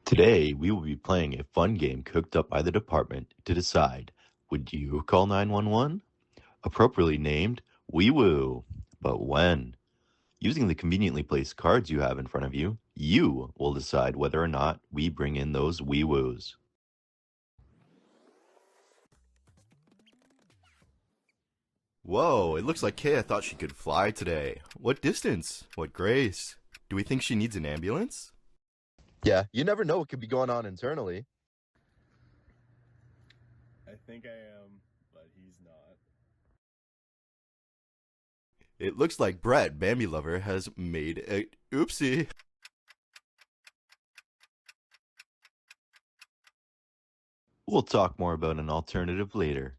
Today, we will be playing a fun game cooked up by the department to decide, would you call 911? Appropriately named Wee Woo. But when? Using the conveniently placed cards you have in front of you, you will decide whether or not we bring in those Wee Woos. Whoa, it looks like Kaya thought she could fly today. What distance? What grace? Do we think she needs an ambulance? Yeah, you never know what could be going on internally. I think I am, but he's not. It looks like Brett, Bambi Lover, has made a oopsie. We'll talk more about an alternative later.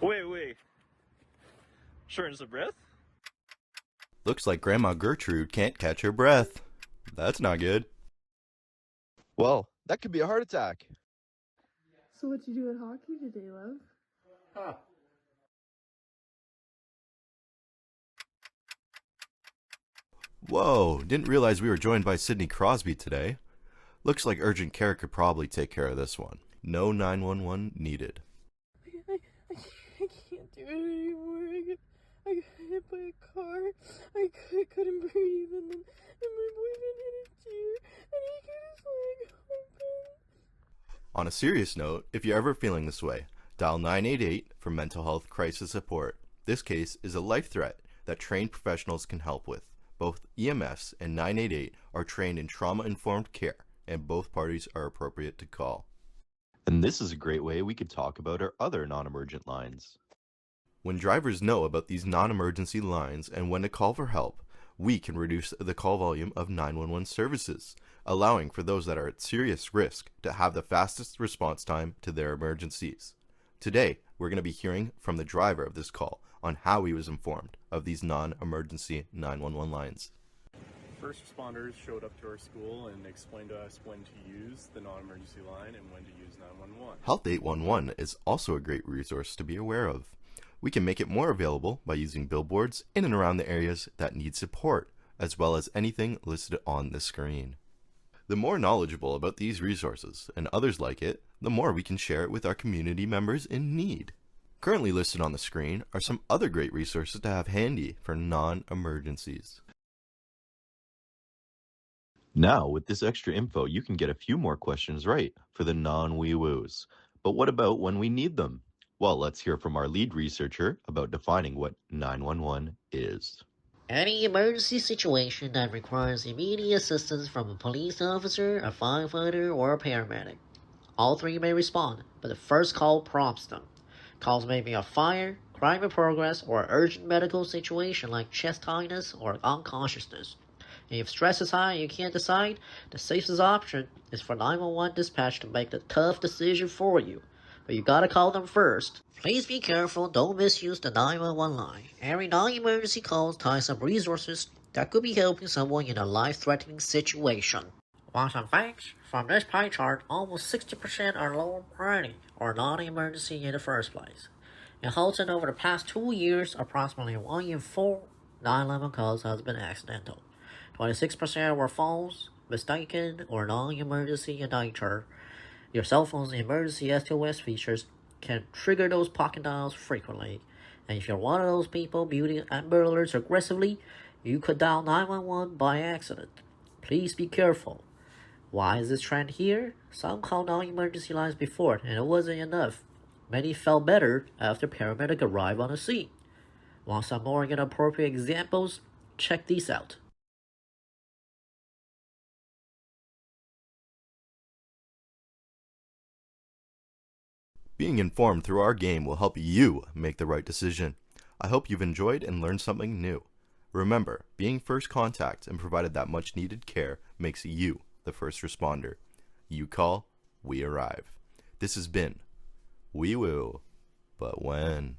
Wait. Shortness of breath? Looks like Grandma Gertrude can't catch her breath. That's not good. Well, that could be a heart attack. So what'd you do at hockey today, love? Whoa, didn't realize we were joined by Sidney Crosby today. Looks like urgent care could probably take care of this one. No 911 needed. I can't do it anymore. I got hit by a car. I couldn't breathe, and my boyfriend hit a deer, and he cut his leg open. On a serious note, if you're ever feeling this way, dial 988 for mental health crisis support. This case is a life threat that trained professionals can help with. Both EMS and 988 are trained in trauma-informed care, and both parties are appropriate to call. And this is a great way we could talk about our other non-emergent lines. When drivers know about these non-emergency lines and when to call for help, we can reduce the call volume of 911 services, allowing for those that are at serious risk to have the fastest response time to their emergencies. Today, we're going to be hearing from the driver of this call on how he was informed of these non-emergency 911 lines. First responders showed up to our school and explained to us when to use the non-emergency line and when to use 911. Health 811 is also a great resource to be aware of. We can make it more available by using billboards in and around the areas that need support, as well as anything listed on the screen. The more knowledgeable about these resources and others like it, the more we can share it with our community members in need. Currently listed on the screen are some other great resources to have handy for non-emergencies. Now, with this extra info, you can get a few more questions right for the non-Wee Woos. But what about when we need them? Well, let's hear from our lead researcher about defining what 911 is. Any emergency situation that requires immediate assistance from a police officer, a firefighter, or a paramedic. All three may respond, but the first call prompts them. Calls may be a fire, crime in progress, or urgent medical situation like chest tightness or unconsciousness. And if stress is high and you can't decide, the safest option is for 911 dispatch to make the tough decision for you. But you gotta call them first. Please be careful, don't misuse the 911 line. Every non-emergency call ties up resources that could be helping someone in a life-threatening situation. Want some facts? From this pie chart, almost 60% are low priority or non-emergency in the first place. In Houghton, over the past 2 years, approximately 1 in 4 911 calls has been accidental. 26% were false, mistaken, or non-emergency in nature. Your cell phone's emergency SOS features can trigger those pocket dials frequently, and if you're one of those people muting Amber Alerts aggressively, you could dial 911 by accident. Please be careful. Why is this trend here? Some called non-emergency lines before, and it wasn't enough. Many felt better after paramedic arrived on the scene. Want some more inappropriate examples? Check these out. Being informed through our game will help you make the right decision. I hope you've enjoyed and learned something new. Remember, being first contact and provided that much needed care makes you the first responder. You call, we arrive. This has been We Will, but when?